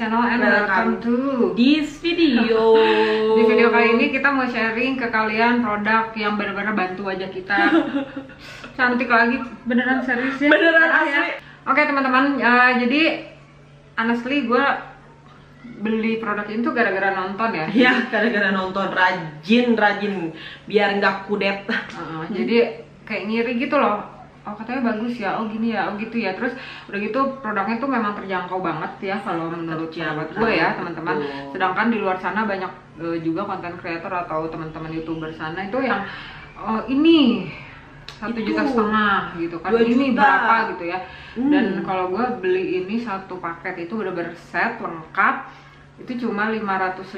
channel and welcome to this video. Di video kali ini kita mau sharing ke kalian produk yang benar-benar bantu wajah kita cantik lagi, beneran serius ya. Beneran asli. Ya. Oke teman-teman, jadi honestly gue beli produk itu gara-gara nonton ya. Ya, gara-gara nonton, rajin biar nggak kudet. Jadi kayak ngiri gitu loh. Oh katanya bagus ya, oh gini ya, oh gitu ya. Terus udah gitu produknya tuh memang terjangkau banget ya kalau menurut pendapat gue ya teman-teman. Sedangkan di luar sana banyak juga konten creator atau teman-teman YouTuber sana itu yang ini 1,5 juta gitu kan, ini berapa gitu ya. Dan kalau gue beli ini satu paket itu bener-bener set lengkap itu cuma 550.000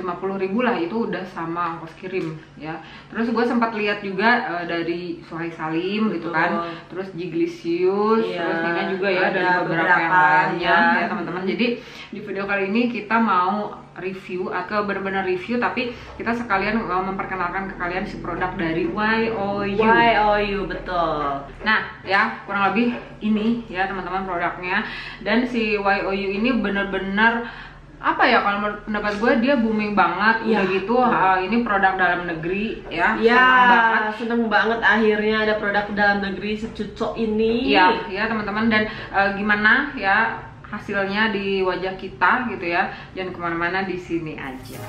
lah, itu udah sama ongkos kirim ya. Terus gue sempat lihat juga dari Suhai Salim gitu kan, terus Jiglisius, terus Nina juga ya, dari beberapa yang lainnya ya teman-teman. Jadi di video kali ini kita mau review atau benar-benar review, tapi kita sekalian memperkenalkan ke kalian si produk dari YOU. Betul. Nah ya kurang lebih ini ya teman-teman produknya. Dan si YOU ini bener-bener apa ya, kalau menurut pendapat gue dia booming banget udah gitu. Ini produk dalam negeri ya, seneng banget akhirnya ada produk dalam negeri secucok ini ya teman-teman. Dan gimana ya hasilnya di wajah kita gitu ya, jangan kemana-mana, di sini aja.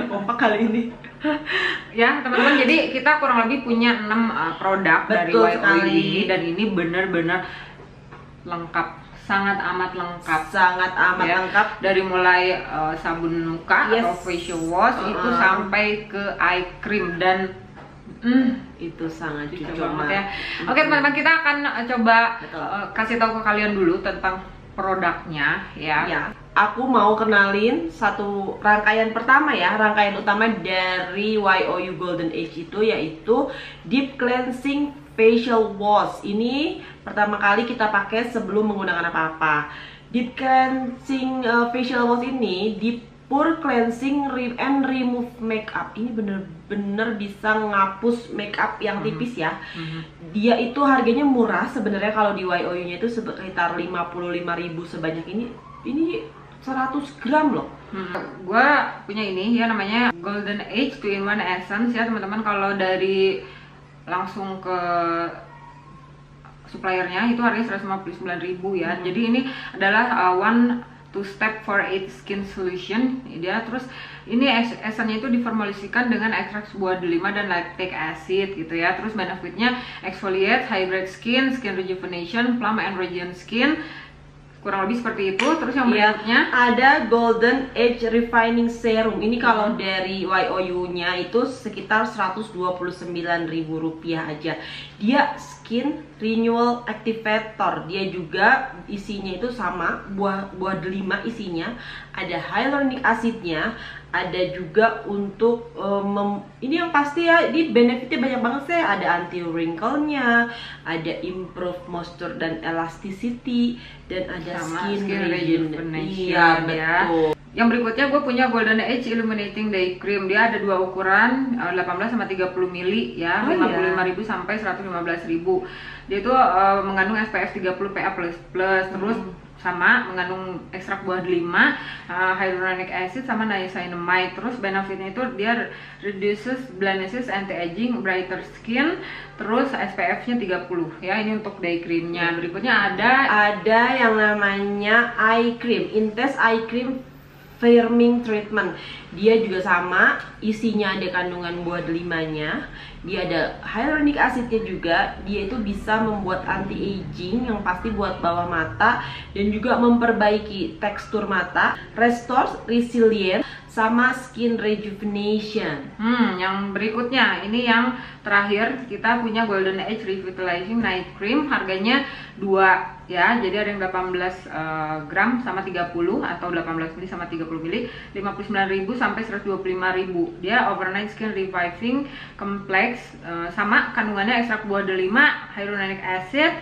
Kompak kali ini ya teman-teman. Jadi kita kurang lebih punya 6 produk dari YOU ini, dan ini bener-bener lengkap, sangat amat lengkap ya. Lengkap dari mulai sabun muka atau facial wash itu sampai ke eye cream, dan itu sangat cocok banget ya. Oke teman-teman, kita akan coba kasih tahu ke kalian dulu tentang produknya ya. Aku mau kenalin satu rangkaian pertama ya, rangkaian utama dari YOU Golden Age itu, yaitu Deep Cleansing Facial Wash. Ini pertama kali kita pakai sebelum menggunakan apa-apa. Deep Cleansing Facial Wash ini Deep Pure Cleansing and Remove Makeup. Ini bener-bener bisa ngapus makeup yang tipis ya. Dia itu harganya murah sebenarnya, kalau di YOU-nya itu sekitar 55.000 sebanyak ini 100 gram loh. Gue punya ini ya, namanya Golden Age 2-in-1 Essence ya teman-teman. Kalau dari langsung ke suppliernya itu harganya 159.000 ya. Jadi ini adalah one two step for 8 skin solution dia. Terus ini esennya itu diformulasikan dengan ekstrak buah delima dan lactic acid gitu ya. Terus benefitnya exfoliate, hydrate skin, skin rejuvenation, plump and radiant skin, kurang lebih seperti itu. Terus yang berikutnya ada Golden Age Refining Serum. Ini kalau dari YOU-nya itu sekitar 129.000 rupiah aja. Dia Skin Renewal Activator. Dia juga isinya itu sama, buah delima isinya. Ada hyaluronic acidnya, ada juga untuk ini yang pasti ya, ini benefitnya banyak banget sih. Ada anti wrinkle-nya, ada improve moisture dan elasticity, dan ada skin rejuvenation. Iya betul. Yang berikutnya gue punya Golden Age Illuminating Day Cream. Dia ada 2 ukuran, 18 sama 30 mili ya, 55.000 sampai 115.000. Dia itu mengandung SPF 30 PA++, terus sama mengandung ekstrak buah delima, hyaluronic acid sama niacinamide. Terus benefitnya itu dia reduces blemishes, anti-aging, brighter skin, terus SPF-nya 30 ya. Ini untuk day creamnya. Berikutnya ada yang namanya eye cream, Intense Eye Cream Firming Treatment. Dia juga sama, isinya ada kandungan buah delimanya, dia ada hyaluronic acidnya juga. Dia itu bisa membuat anti-aging yang pasti buat bawah mata, dan juga memperbaiki tekstur mata, restore resilient, sama skin rejuvenation. Yang berikutnya ini yang terakhir, kita punya Golden Age Revitalizing Night Cream. Harganya 2 ya, jadi ada yang 18 gram sama 30 atau 18 mili sama 30 mili, 59.000 sampai 125.000. Dia overnight skin reviving complex, sama kandungannya ekstrak buah delima, hyaluronic acid,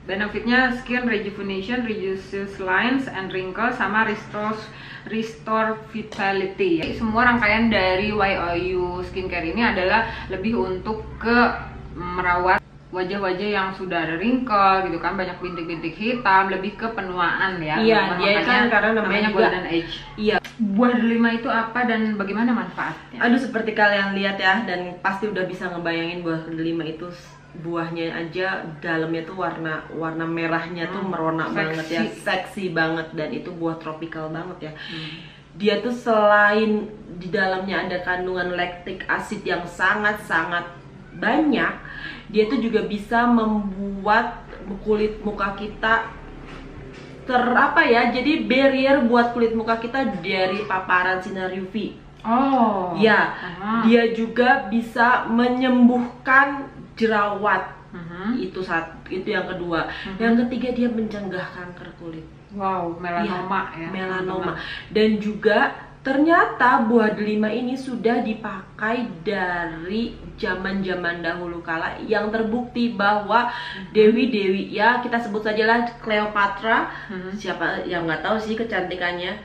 benefitnya skin rejuvenation, reduces lines and wrinkles, sama restore vitality. Semua rangkaian dari YOU skincare ini adalah lebih untuk ke merawat wajah-wajah yang sudah ada wrinkle gitu kan, banyak bintik-bintik hitam, lebih ke penuaan ya. Iya, dia kan karena namanya golden age. Iya. Buah delima itu apa dan bagaimana manfaatnya? Aduh, seperti kalian lihat ya, dan pasti udah bisa ngebayangin buah delima itu buahnya aja dalamnya tuh warna merahnya tuh merona banget ya, seksi banget, dan itu buah tropikal banget ya. Dia tuh selain di dalamnya ada kandungan lactic acid yang sangat-sangat banyak, dia tuh juga bisa membuat kulit muka kita jadi barrier buat kulit muka kita dari paparan sinar UV. Oh. Ya, dia juga bisa menyembuhkan jerawat. Itu yang kedua. Yang ketiga, dia mencegah kanker kulit. Wow, melanoma ya. Melanoma. Dan juga ternyata buah delima ini sudah dipakai dari zaman-zaman dahulu kala, yang terbukti bahwa dewi-dewi ya, kita sebut sajalah Cleopatra, siapa yang nggak tahu sih kecantikannya,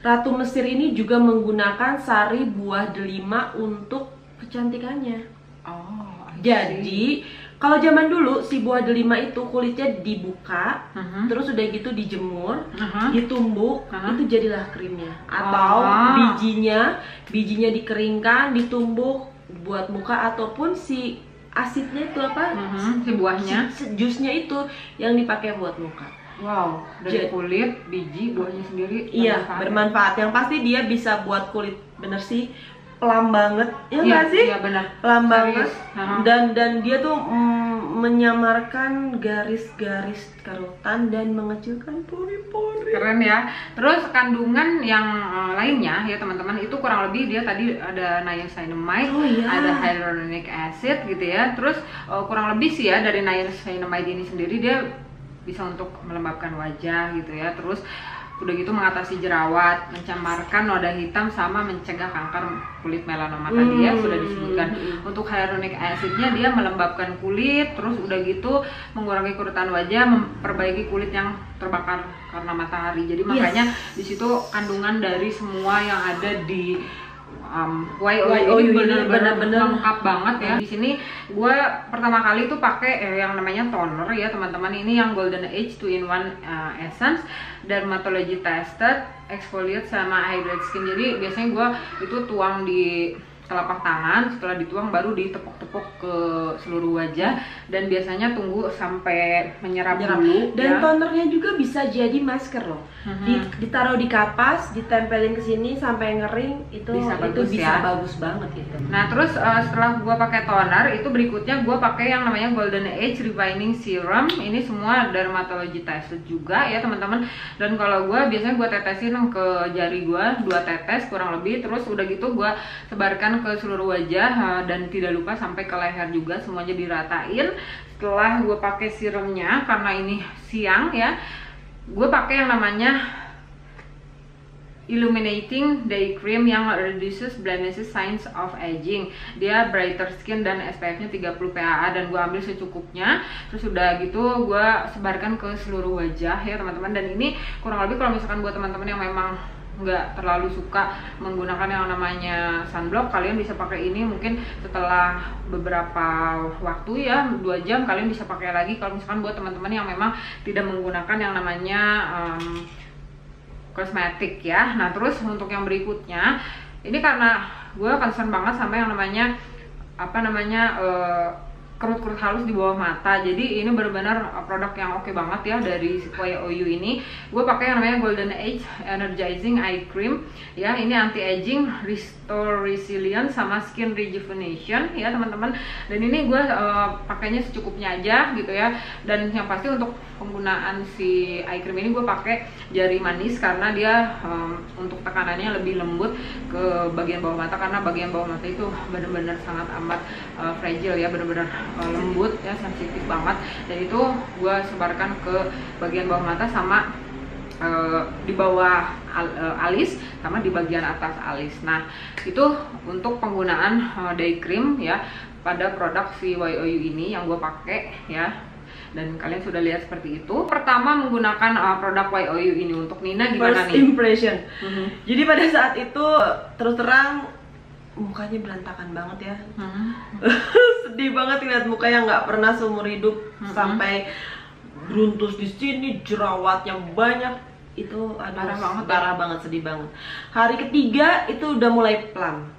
Ratu Mesir ini juga menggunakan sari buah delima untuk kecantikannya. Oh, jadi kalau zaman dulu si buah delima itu kulitnya dibuka, terus udah gitu dijemur, ditumbuk, itu jadilah krimnya. Atau bijinya dikeringkan, ditumbuk buat muka, ataupun si asidnya itu apa? Si buahnya, jusnya itu yang dipakai buat muka. Wow, dari kulit, biji, buahnya sendiri. Iya, bermanfaat. Yang pasti dia bisa buat kulit bener sih pelan banget, ya nggak sih? Iya benar. Pelan banget. Dan dia tuh menyamarkan garis-garis kerutan dan mengecilkan pori-pori. Keren ya. Terus kandungan yang lainnya ya teman-teman, itu kurang lebih dia tadi ada niacinamide, ada hyaluronic acid gitu ya. Terus kurang lebih sih ya, dari niacinamide ini sendiri dia bisa untuk melembabkan wajah gitu ya. Terus udah gitu mengatasi jerawat, mencamarkan noda hitam, sama mencegah kanker kulit melanoma tadi ya sudah disebutkan. Untuk hyaluronic acidnya dia melembabkan kulit, terus udah gitu mengurangi kerutan wajah, memperbaiki kulit yang terbakar karena matahari. Jadi makanya di situ kandungan dari semua yang ada di YOU bener-bener lengkap banget ya. Di sini gue pertama kali tuh pakai yang namanya toner ya teman-teman. Ini yang Golden Age 2-in-1 Essence, dermatology tested, exfoliate sama hydrate skin. Jadi biasanya gue itu tuang di telapak tangan, setelah dituang baru ditepuk-tepuk ke seluruh wajah, dan biasanya tunggu sampai menyerap dulu. Dan tonernya juga bisa jadi masker loh. Ditaruh di kapas, ditempelin ke sini sampai ngering, itu bisa bagus banget gitu. Nah terus setelah gua pakai toner, itu berikutnya gua pakai yang namanya Golden Age Refining Serum. Ini semua dermatology tested juga ya teman-teman. Dan kalau gua biasanya gua tetesin ke jari gua 2 tetes kurang lebih, terus udah gitu gua sebarkan ke seluruh wajah, dan tidak lupa sampai ke leher juga, semuanya diratain. Setelah gue pakai serumnya, karena ini siang ya, gue pakai yang namanya Illuminating Day Cream yang reduces blemishes signs of aging. Dia brighter skin dan SPF-nya 30 PAA, dan gue ambil secukupnya. Terus udah gitu gue sebarkan ke seluruh wajah ya teman-teman. Dan ini kurang lebih kalau misalkan buat teman-teman yang memang nggak terlalu suka menggunakan yang namanya sunblock, kalian bisa pakai ini mungkin setelah beberapa waktu ya, 2 jam kalian bisa pakai lagi. Kalau misalkan buat teman-teman yang memang tidak menggunakan yang namanya kosmetik ya. Nah terus untuk yang berikutnya, ini karena gue concern banget sama yang namanya kerut-kerut halus di bawah mata. Jadi ini benar-benar produk yang oke banget ya dari YOU ini. Gue pakai yang namanya Golden Age Energizing Eye Cream ya. Ini anti aging, restore resilience, sama skin rejuvenation ya teman-teman. Dan ini gue pakainya secukupnya aja gitu ya. Dan yang pasti untuk penggunaan si eye cream ini gue pakai jari manis, karena dia untuk tekanannya lebih lembut ke bagian bawah mata, karena bagian bawah mata itu benar-benar sangat amat fragile ya, benar-benar lembut ya, sensitif banget. Dan itu gue sebarkan ke bagian bawah mata, sama di bawah alis, sama di bagian atas alis. Nah itu untuk penggunaan day cream ya pada produk si YOU ini yang gue pakai ya. dan kalian sudah lihat seperti itu. Pertama menggunakan produk YOU ini. Untuk Nina gimana First nih? impression. Jadi pada saat itu terus terang mukanya berantakan banget ya. Sedih banget lihat muka yang nggak pernah seumur hidup, sampai beruntus di sini, jerawatnya banyak. Itu aduh, parah banget, sedih banget. Hari ketiga itu udah mulai pelan.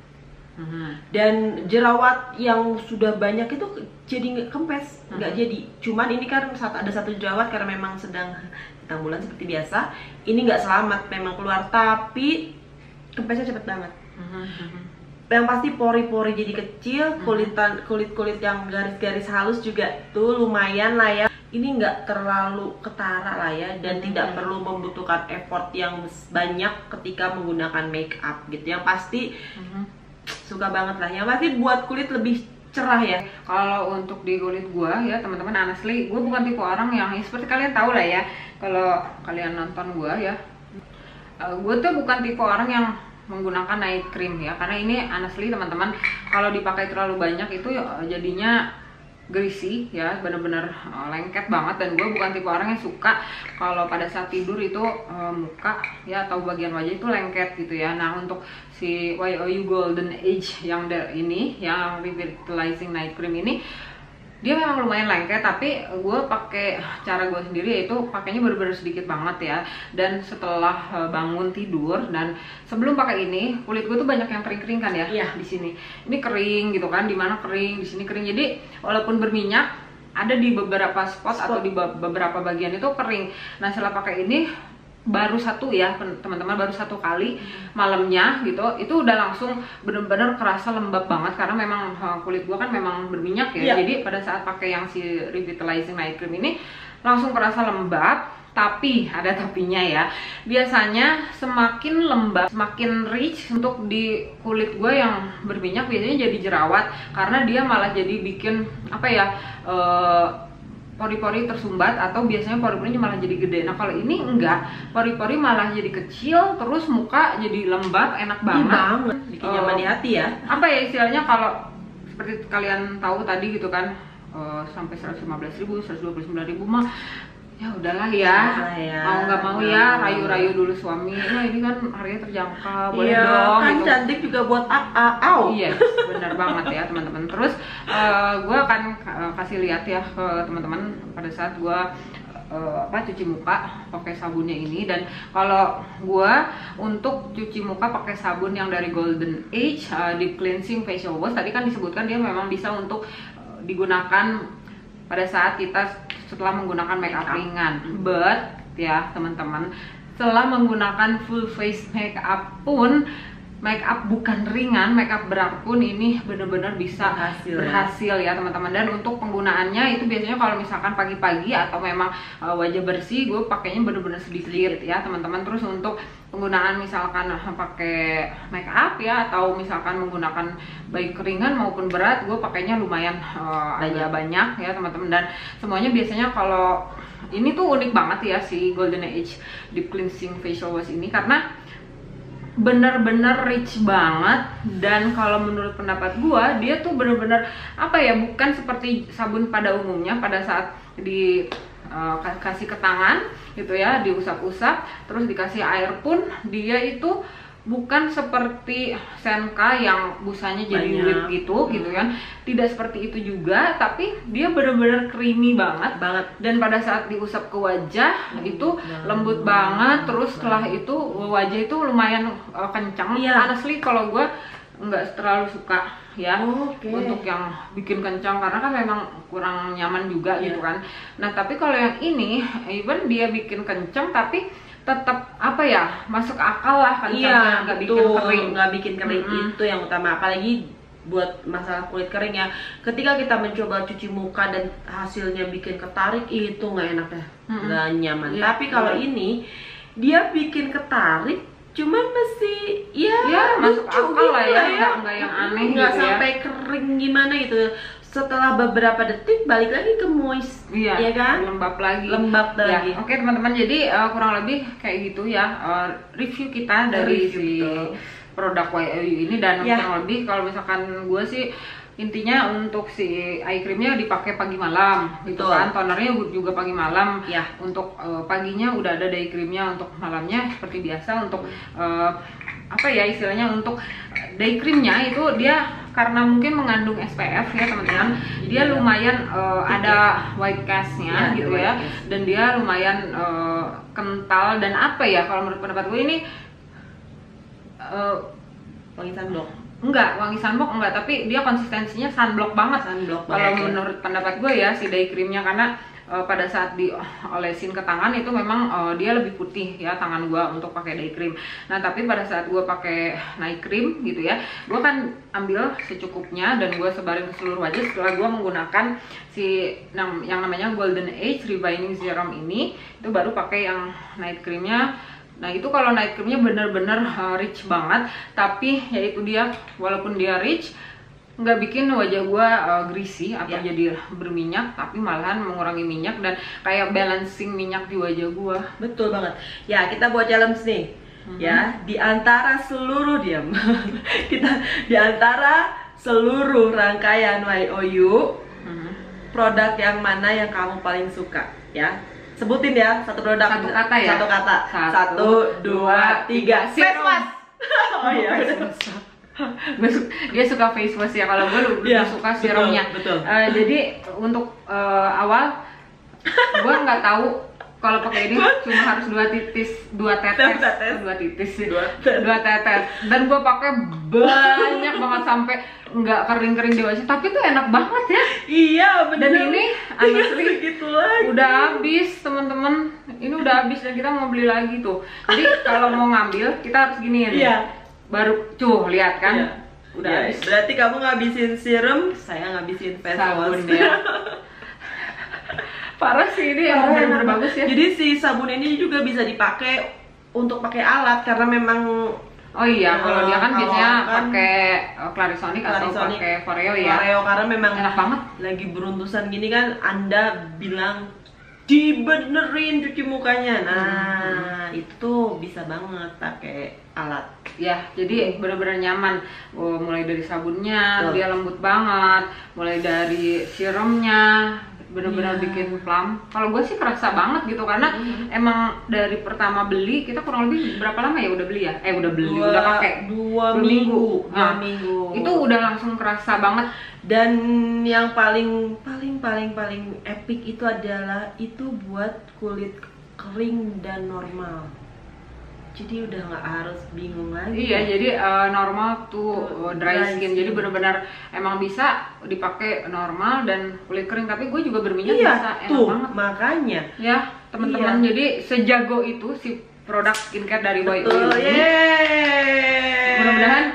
Dan jerawat yang sudah banyak itu jadi kempes, nggak jadi. Cuman ini kan ada satu jerawat karena memang sedang tentang bulan seperti biasa. Ini nggak selamat, memang keluar, tapi kempesnya cepet banget. Yang pasti pori-pori jadi kecil, kulit yang garis-garis halus juga tuh lumayan lah ya. Ini nggak terlalu ketara lah ya, dan tidak perlu membutuhkan effort yang banyak ketika menggunakan make up gitu. Yang pasti suka banget lah, yang pasti buat kulit lebih cerah ya. Kalau untuk di kulit gua ya teman-teman, honestly gua bukan tipe orang yang seperti kalian tahu lah ya, kalau kalian nonton gua ya, gua tuh bukan tipe orang yang menggunakan night cream ya, karena ini honestly teman-teman kalau dipakai terlalu banyak itu jadinya greasy ya, bener-bener lengket banget. Dan gue bukan tipe orang yang suka kalau pada saat tidur itu muka ya atau bagian wajah itu lengket gitu ya. Nah untuk si YOU Golden Age yang ini, yang Revitalizing Night Cream ini, dia memang lumayan lengket, tapi gue pakai cara gue sendiri, yaitu pakainya bener-bener sedikit banget ya. Dan setelah bangun tidur dan sebelum pakai ini, kulit gue tuh banyak yang kering-kering kan ya. Di sini ini kering gitu kan, dimana kering, di sini kering. Jadi walaupun berminyak, ada di beberapa spot atau di beberapa bagian itu kering. Nah setelah pakai ini baru satu ya teman-teman, baru satu kali malamnya gitu, itu udah langsung bener-bener kerasa lembab banget, karena memang kulit gua kan memang berminyak ya. Jadi pada saat pakai yang si Revitalizing Night Cream ini langsung kerasa lembab. Tapi ada tapinya ya, biasanya semakin lembab, semakin rich untuk di kulit gue yang berminyak biasanya jadi jerawat, karena dia malah jadi bikin apa ya, pori-pori tersumbat, atau biasanya pori-porinya malah jadi gede. Nah kalau ini enggak, pori-pori malah jadi kecil, terus muka jadi lembab, enak banget. Bikin nyaman di hati ya. Apa ya istilahnya, kalau seperti kalian tahu tadi gitu kan, sampai 115.000, 129.000 mah ya udahlah ya, mau nggak mau ya rayu-rayu dulu suami. Nah ini kan harganya terjangkau, boleh dong kan gitu. cantik juga buat Iya benar banget ya teman-teman. Terus gue akan kasih lihat ya ke teman-teman pada saat gue cuci muka pakai sabunnya ini. Dan kalau gue untuk cuci muka pakai sabun yang dari Golden Age Deep Cleansing Facial Wash, tadi kan disebutkan dia memang bisa untuk digunakan pada saat kita setelah menggunakan makeup ringan. But ya teman-teman, setelah menggunakan full face makeup pun, makeup bukan ringan, makeup berat pun, ini benar-benar bisa berhasil ya teman-teman. Dan untuk penggunaannya itu biasanya kalau misalkan pagi-pagi atau memang wajah bersih, gue pakainya benar-benar sedikit ya teman-teman. Terus untuk penggunaan misalkan pakai makeup ya, atau misalkan menggunakan baik ringan maupun berat, gue pakainya lumayan agak banyak ya teman-teman. Dan semuanya biasanya kalau ini tuh unik banget ya si Golden Age Deep Cleansing Facial Wash ini, karena bener-bener rich banget. Dan kalau menurut pendapat gua, dia tuh bener-bener apa ya, bukan seperti sabun pada umumnya pada saat kasih ke tangan gitu ya, diusap-usap terus dikasih air pun, dia itu bukan seperti Senka yang busanya jadi whip gitu kan. Tidak seperti itu juga, tapi dia bener-bener creamy banget. Dan pada saat diusap ke wajah itu lembut banget. Terus setelah itu wajah itu lumayan kencang. Honestly kalau gue nggak terlalu suka ya untuk yang bikin kencang, karena kan memang kurang nyaman juga gitu kan. Nah tapi kalau yang ini even dia bikin kencang tapi tetap apa ya, masuk akal lah kencangnya, nggak bikin kering, itu yang utama. Apalagi buat masalah kulit kering ya, ketika kita mencoba cuci muka dan hasilnya bikin ketarik, itu nggak enak ya, nggak nyaman. Tapi kalau ini dia bikin ketarik, cuman masih masuk akal lah ya, nggak yang aneh, nggak gitu sampai kering gimana gitu. Setelah beberapa detik balik lagi ke moist, ya kan? Lembab lagi. Ya, oke teman-teman, jadi kurang lebih kayak gitu ya review kita dari si produk YOU ini. Dan kurang lebih kalau misalkan gue sih intinya untuk si eye creamnya dipakai pagi malam gitu Betul. kan, tonernya juga pagi malam Ya. untuk paginya udah ada day creamnya, untuk malamnya seperti biasa. Untuk apa ya istilahnya, untuk day creamnya itu dia karena mungkin mengandung SPF ya teman-teman, dia lumayan ada white cast-nya gitu ya, dan dia lumayan kental. Dan apa ya, kalau menurut pendapat gue ini Wangi sunblock. enggak, wangi sunblock enggak, tapi dia konsistensinya sunblock banget. Sunblock Kalau banget, ya. menurut pendapat gue ya si day creamnya, karena pada saat diolesin ke tangan itu memang dia lebih putih ya tangan gue untuk pakai day cream. Nah tapi pada saat gue pakai night cream gitu ya, gue kan ambil secukupnya dan gue sebarin ke seluruh wajah setelah gue menggunakan si yang namanya Golden Age Revining Serum ini. Itu baru pakai yang night creamnya. Nah itu kalau night creamnya bener-bener rich banget, tapi yaitu dia walaupun dia rich nggak bikin wajah gua greasy atau jadi berminyak, tapi malahan mengurangi minyak dan kayak balancing minyak di wajah gua. Betul banget. Ya, kita buat challenge nih. Ya, di antara seluruh di antara seluruh rangkaian YOU, produk yang mana yang kamu paling suka? Ya, sebutin ya satu produk. Satu kata ya? Satu kata. 1, 2, 3. Face wash. Oh iya. Dia suka face wash ya, kalau gue lebih suka serumnya. Betul. Jadi untuk awal gue nggak tahu kalau pakai ini cuma harus 2 tetes, dan gue pakai banyak banget sampai nggak kering-kering di wajah, tapi tuh enak banget ya. Iya bener. Dan ini honestly gitu lagi. udah habis teman-teman, ini udah habis dan kita mau beli lagi tuh. Jadi kalau mau ngambil kita harus giniin. Iya. Baru tuh lihat kan. Iya. Udah Ya, habis. berarti kamu ngabisin serum, saya ngabisin face Sabun wash. ya. Parah sih, ini emang bener-bener bagus ya. Jadi si sabun ini juga bisa dipakai untuk pakai alat karena memang Oh iya, kalau dia kan kalau biasanya kan pakai Clarisonic atau Clarisonic, pakai Foreo ya. Foreo, karena memang Enak banget. lagi beruntusan gini kan, Anda bilang dibenerin cuci mukanya. Nah, itu bisa banget pakai alat. Ya, jadi bener-bener nyaman. Mulai dari sabunnya, Betul. dia lembut banget. Mulai dari serumnya, bener-bener bikin plump. Kalau gue sih kerasa banget gitu, karena emang dari pertama beli kita kurang lebih berapa lama ya udah beli ya? Udah beli, udah pakai 2 minggu. Nah, 2 minggu. itu udah langsung kerasa banget. Dan yang paling epic itu adalah itu buat kulit kering dan normal. Jadi udah nggak harus bingung lagi. Iya, jadi normal tuh dry skin. Jadi benar-benar emang bisa dipakai normal dan kulit kering. Tapi gue juga berminyak bisa enak tuh, banget. makanya. Ya, teman-teman. Jadi sejago itu si produk skincare dari YOU Betul, ini. yeay. Mudah-mudahan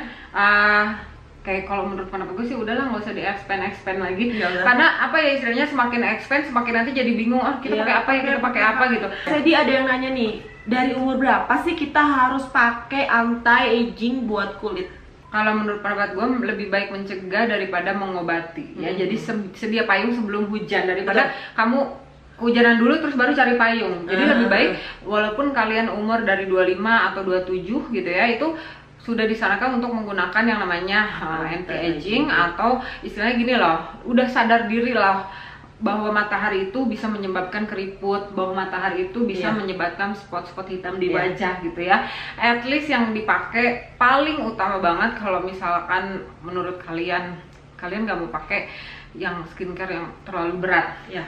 kayak kalau menurut pendapat gue sih udahlah nggak usah di-expand lagi. Karena apa ya istilahnya, semakin expand semakin nanti jadi bingung, kita pakai apa ya, kita pakai apa gitu. Jadi ada yang nanya nih, dari umur berapa sih kita harus pakai anti-aging buat kulit? Kalau menurut pendapat gue lebih baik mencegah daripada mengobati ya. Jadi sedia payung sebelum hujan, daripada kamu hujanan dulu terus baru cari payung. Jadi lebih baik walaupun kalian umur dari 25 atau 27 gitu ya, itu sudah disarankan untuk menggunakan yang namanya anti-aging, atau istilahnya gini loh, udah sadar diri lah bahwa matahari itu bisa menyebabkan keriput, bahwa matahari itu bisa menyebabkan spot-spot hitam di wajah gitu ya. At least yang dipakai paling utama banget kalau misalkan menurut kalian nggak mau pakai yang skincare yang terlalu berat ya,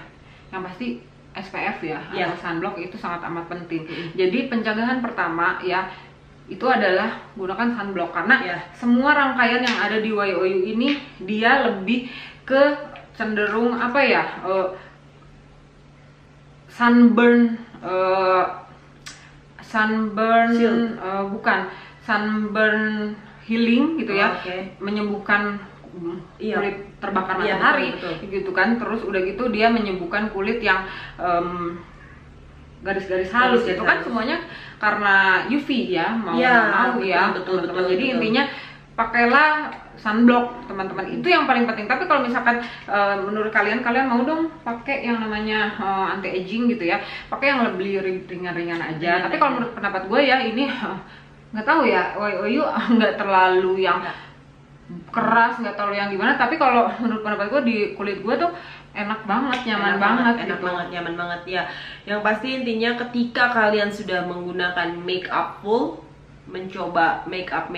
yang pasti SPF ya, atau sunblock itu sangat amat penting. Jadi pencegahan pertama ya itu adalah gunakan sunblock, karena semua rangkaian yang ada di YOU ini dia lebih ke cenderung apa ya, sunburn bukan sunburn healing gitu ya, menyembuhkan kulit terbakar matahari gitu kan. Terus udah gitu dia menyembuhkan kulit yang garis-garis halus, itu kan semuanya karena UV ya, mau mau ya teman-teman. Jadi intinya pakailah sunblock teman-teman, itu yang paling penting. Tapi kalau misalkan menurut kalian mau dong pakai yang namanya anti aging gitu ya, pakai yang lebih ringan-ringan aja. Tapi kalau menurut pendapat gue ya ini nggak tahu ya, YOU nggak terlalu yang keras, nggak terlalu yang gimana. Tapi kalau menurut pendapat gue di kulit gue tuh enak banget, nyaman banget, enak gitu. banget, nyaman banget ya. Yang pasti intinya ketika kalian sudah menggunakan make up full, mencoba make up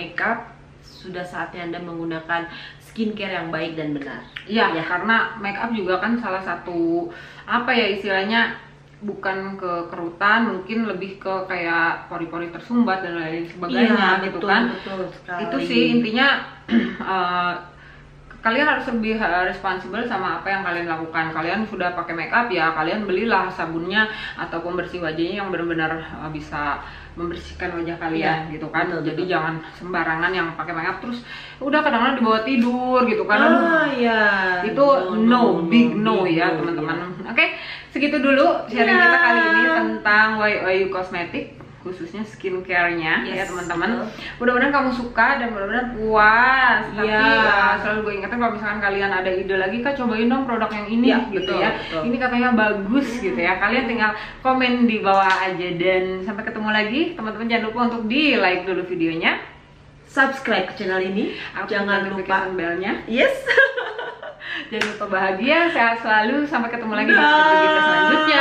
sudah saatnya Anda menggunakan skincare yang baik dan benar. Iya, ya, karena make up juga kan salah satu apa ya istilahnya, bukan ke kerutan, mungkin lebih ke kayak pori-pori tersumbat dan lain sebagainya, gitu kan. Betul sekali. Itu sih intinya. Kalian harus lebih responsibel sama apa yang kalian lakukan. Kalian sudah pakai make up ya, kalian belilah sabunnya atau pembersih wajahnya yang benar-benar bisa membersihkan wajah kalian, gitu kan. Jadi jangan sembarangan yang pakai make up terus udah kadang-kadang dibawa tidur gitu kan. Itu big no ya teman-teman. Oke, segitu dulu sharing kita kali ini tentang YOU Cosmetics, khususnya skincare-nya ya teman-teman. Mudah-mudahan kamu suka dan mudah-mudahan puas. Tapi selalu gue ingetin kalau misalkan kalian ada ide lagi, Kak cobain dong produk yang ini gitu ya. Ini katanya bagus gitu ya. Kalian tinggal komen di bawah aja, dan sampai ketemu lagi teman-teman. Jangan lupa untuk di like dulu videonya, subscribe ke channel ini, jangan lupa belnya. Yes. Jangan lupa bahagia, sehat selalu. Sampai ketemu lagi di video kita selanjutnya.